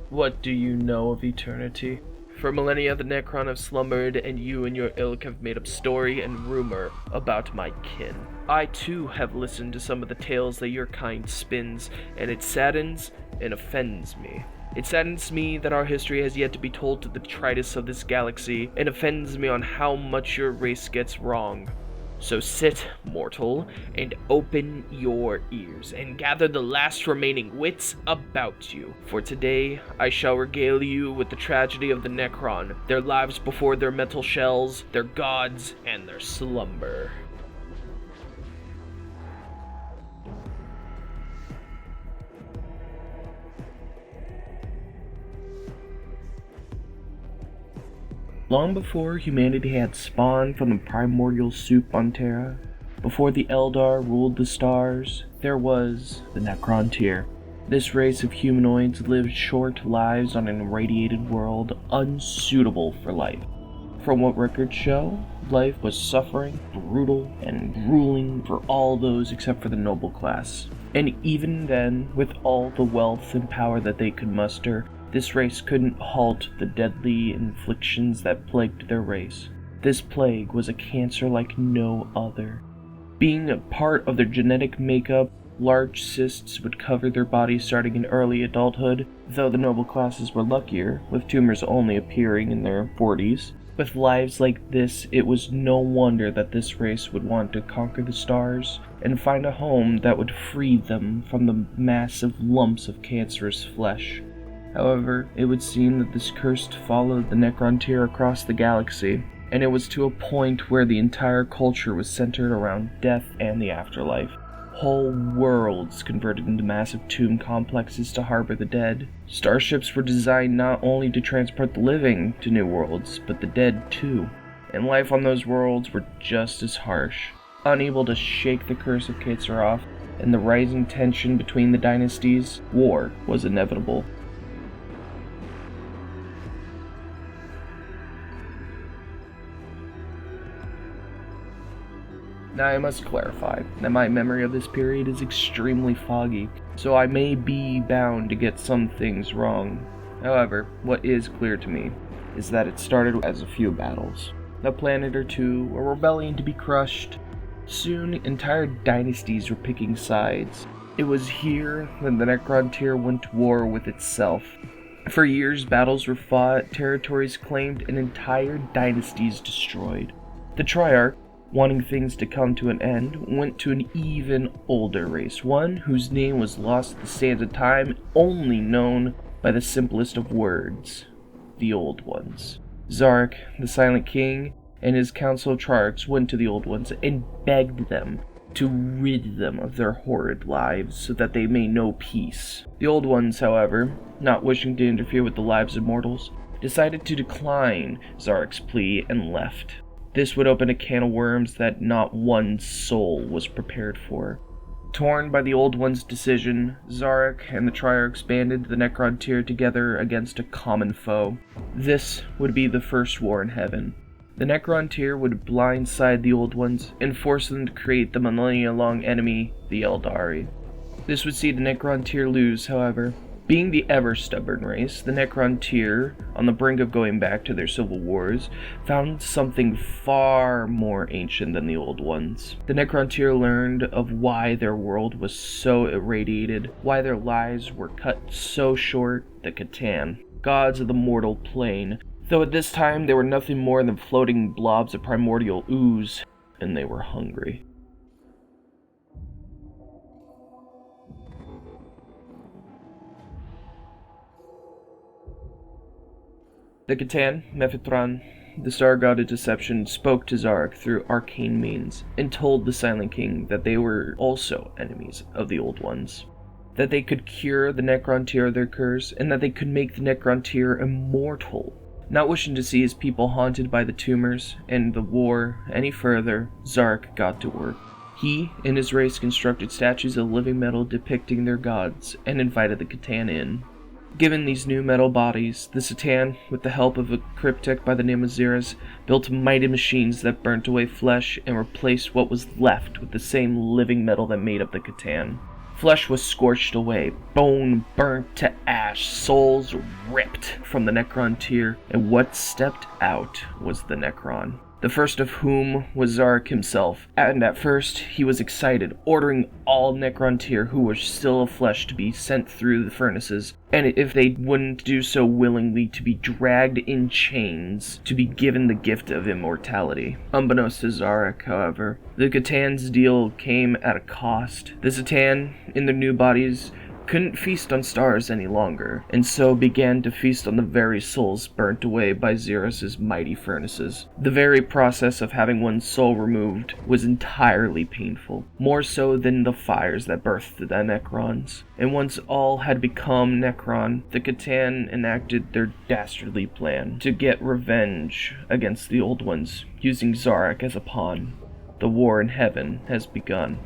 What do you know of eternity? For millennia the Necron have slumbered, and you and your ilk have made up story and rumor about my kin. I too have listened to some of the tales that your kind spins, and it saddens and offends me. It saddens me that our history has yet to be told to the detritus of this galaxy, and offends me on how much your race gets wrong. So sit, mortal, and open your ears, and gather the last remaining wits about you. For today, I shall regale you with the tragedy of the Necron, their lives before their metal shells, their gods, and their slumber. Long before humanity had spawned from the primordial soup on Terra, before the Eldar ruled the stars, there was the Necrontyr. This race of humanoids lived short lives on an irradiated world unsuitable for life. From what records show, life was suffering, brutal, and grueling for all those except for the noble class. And even then, with all the wealth and power that they could muster, this race couldn't halt the deadly inflictions that plagued their race. This plague was a cancer like no other. Being a part of their genetic makeup, large cysts would cover their bodies starting in early adulthood, though the noble classes were luckier, with tumors only appearing in their 40s. With lives like this, it was no wonder that this race would want to conquer the stars and find a home that would free them from the massive lumps of cancerous flesh. However, it would seem that this curse followed the Necrontyr across the galaxy, and it was to a point where the entire culture was centered around death and the afterlife. Whole worlds converted into massive tomb complexes to harbor the dead. Starships were designed not only to transport the living to new worlds, but the dead too. And life on those worlds were just as harsh. Unable to shake the curse of Katsar off, and the rising tension between the dynasties, war was inevitable. Now I must clarify that my memory of this period is extremely foggy, so I may be bound to get some things wrong. However, what is clear to me is that it started as a few battles, a planet or two, a rebellion to be crushed. Soon, entire dynasties were picking sides. It was here that the Necrontyr went to war with itself. For years, battles were fought, territories claimed, and entire dynasties destroyed. The Triarch, wanting things to come to an end, went to an even older race, one whose name was lost to the sands of time, only known by the simplest of words, the Old Ones. Thal'rakh, the Silent King, and his council of Triarchs went to the Old Ones and begged them to rid them of their horrid lives so that they may know peace. The Old Ones, however, not wishing to interfere with the lives of mortals, decided to decline Thal'rakh's plea and left. This would open a can of worms that not one soul was prepared for. Torn by the Old One's decision, Thal'rakh and the Triarchs banded the Necrontyr together against a common foe. This would be the first war in heaven. The Necrontyr would blindside the Old Ones and force them to create the millennia-long enemy, the Eldari. This would see the Necrontyr lose, however. Being the ever-stubborn race, the Necrontyr, on the brink of going back to their civil wars, found something far more ancient than the Old Ones. The Necrontyr learned of why their world was so irradiated, why their lives were cut so short, the Catan, gods of the mortal plane, though at this time they were nothing more than floating blobs of primordial ooze, and they were hungry. The Catan, Mephitron, the star god of deception, spoke to Thal'rakh through arcane means, and told the Silent King that they were also enemies of the Old Ones, that they could cure the Necrontyr of their curse, and that they could make the Necrontyr immortal. Not wishing to see his people haunted by the tumors and the war any further, Thal'rakh got to work. He and his race constructed statues of living metal depicting their gods, and invited the Catan in. Given these new metal bodies, the Catan, with the help of a cryptic by the name of Xeris, built mighty machines that burnt away flesh and replaced what was left with the same living metal that made up the Catan. Flesh was scorched away, bone burnt to ash, souls ripped from the Necrontyr, and what stepped out was the Necron. The first of whom was Thal'rakh himself, and at first he was excited, ordering all Necrontyr who were still of flesh to be sent through the furnaces, and if they wouldn't do so willingly, to be dragged in chains, to be given the gift of immortality. Unbeknownst to Thal'rakh, however, the C'tan's deal came at a cost. The C'tan, in their new bodies, couldn't feast on stars any longer, and so began to feast on the very souls burnt away by Xeros' mighty furnaces. The very process of having one's soul removed was entirely painful, more so than the fires that birthed the Necrons. And once all had become Necron, the C'tan enacted their dastardly plan to get revenge against the Old Ones, using Thal'rakh as a pawn. The war in heaven has begun.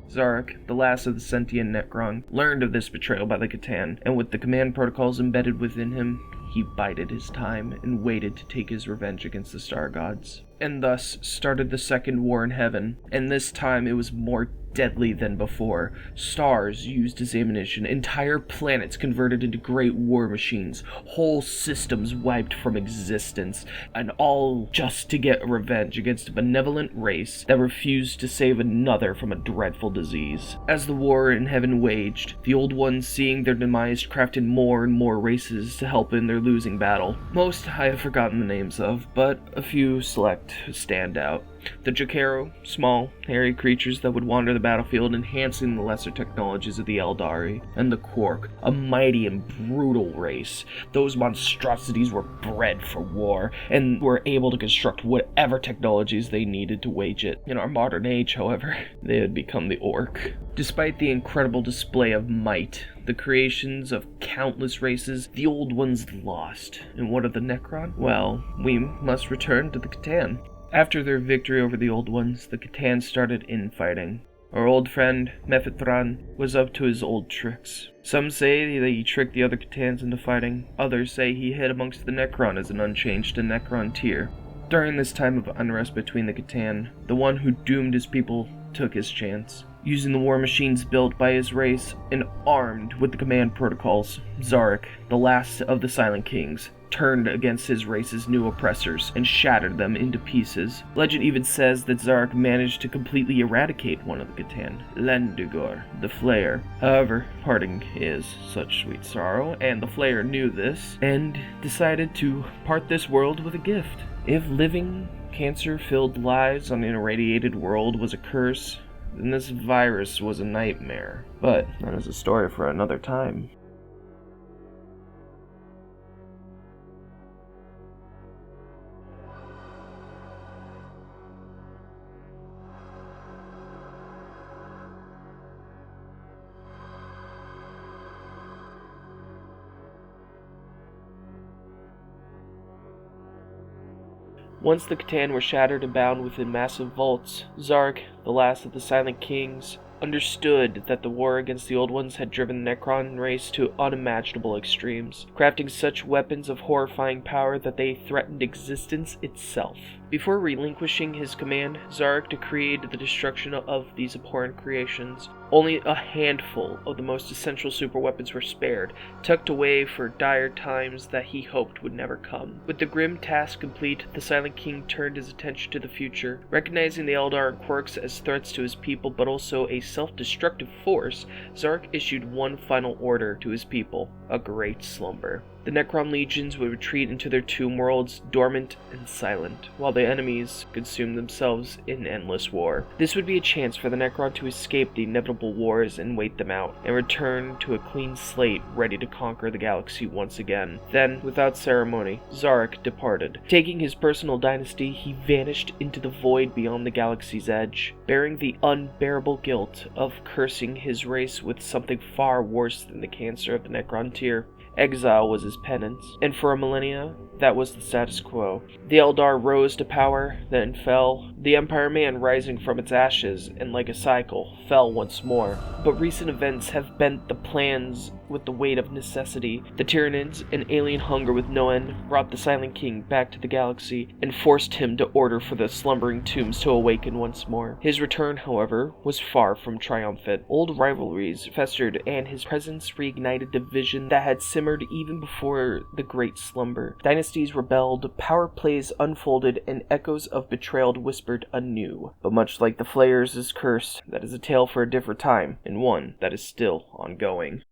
Thal'rakh, the last of the sentient Necron, learned of this betrayal by the C'tan, and with the command protocols embedded within him, he bided his time and waited to take his revenge against the Star Gods. And thus started the Second War in Heaven, and this time it was more deadly than before. Stars used as ammunition, entire planets converted into great war machines, whole systems wiped from existence, and all just to get revenge against a benevolent race that refused to save another from a dreadful disease. As the war in heaven waged, the Old Ones, seeing their demise, crafted more and more races to help in their losing battle. Most I have forgotten the names of, but a few select stand out. The Jokero, small, hairy creatures that would wander the battlefield, enhancing the lesser technologies of the Eldari, and the Quark, a mighty and brutal race. Those monstrosities were bred for war, and were able to construct whatever technologies they needed to wage it. In our modern age, however, they had become the Orc. Despite the incredible display of might, the creations of countless races, the Old Ones lost. And what of the Necron? Well, we must return to the C'tan. After their victory over the Old Ones, the C'tan started infighting. Our old friend, Mephithran, was up to his old tricks. Some say that he tricked the other C'tans into fighting. Others say he hid amongst the Necron as an unchanged Necrontyr. During this time of unrest between the C'tan, the one who doomed his people took his chance. Using the war machines built by his race and armed with the command protocols, Thal'rakh, the last of the Silent Kings, turned against his race's new oppressors and shattered them into pieces. Legend even says that Thal'rakh managed to completely eradicate one of the C'tan, Lendugor, the Flayer. However, parting is such sweet sorrow, and the Flayer knew this, and decided to part this world with a gift. If living, cancer-filled lives on an irradiated world was a curse, then this virus was a nightmare. But that is a story for another time. Once the C'tan were shattered and bound within massive vaults, Thal'rakh, the last of the Silent Kings, understood that the war against the Old Ones had driven the Necron race to unimaginable extremes, crafting such weapons of horrifying power that they threatened existence itself. Before relinquishing his command, Thal'rakh decreed the destruction of these abhorrent creations. Only a handful of the most essential superweapons were spared, tucked away for dire times that he hoped would never come. With the grim task complete, the Silent King turned his attention to the future. Recognizing the Eldar and Quarks as threats to his people, but also a self-destructive force, Thal'rakh issued one final order to his people: a great slumber. The Necron legions would retreat into their tomb worlds, dormant and silent, while the enemies consumed themselves in endless war. This would be a chance for the Necron to escape the inevitable wars and wait them out, and return to a clean slate ready to conquer the galaxy once again. Then, without ceremony, Thal'rakh departed. Taking his personal dynasty, he vanished into the void beyond the galaxy's edge, bearing the unbearable guilt of cursing his race with something far worse than the cancer of the Necrontyr. Exile was his penance, and for a millennia, that was the status quo. The Eldar rose to power, then fell. The Empire Man rising from its ashes, and like a cycle, fell once more. But recent events have bent the plans with the weight of necessity. The Tyranids, an alien hunger with no end, brought the Silent King back to the galaxy, and forced him to order for the slumbering tombs to awaken once more. His return, however, was far from triumphant. Old rivalries festered, and his presence reignited division that had simmered even before the Great Slumber. Dynasties rebelled, power plays unfolded, and echoes of betrayal whispered anew. But much like the Flayers' curse, that is a tale for a different time, and one that is still ongoing.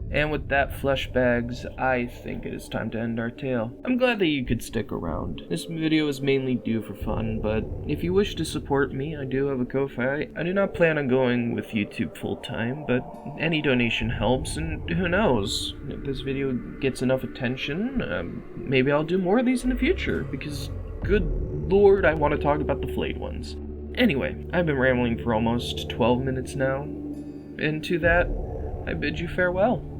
And with that, fleshbags, I think it is time to end our tale. I'm glad that you could stick around. This video is mainly due for fun, but if you wish to support me, I do have a Ko-Fi. I do not plan on going with YouTube full-time, but any donation helps, and who knows, if this video gets enough attention, maybe I'll do more of these in the future, because good lord, I want to talk about the flayed ones. Anyway, I've been rambling for almost 12 minutes now, and to that, I bid you farewell.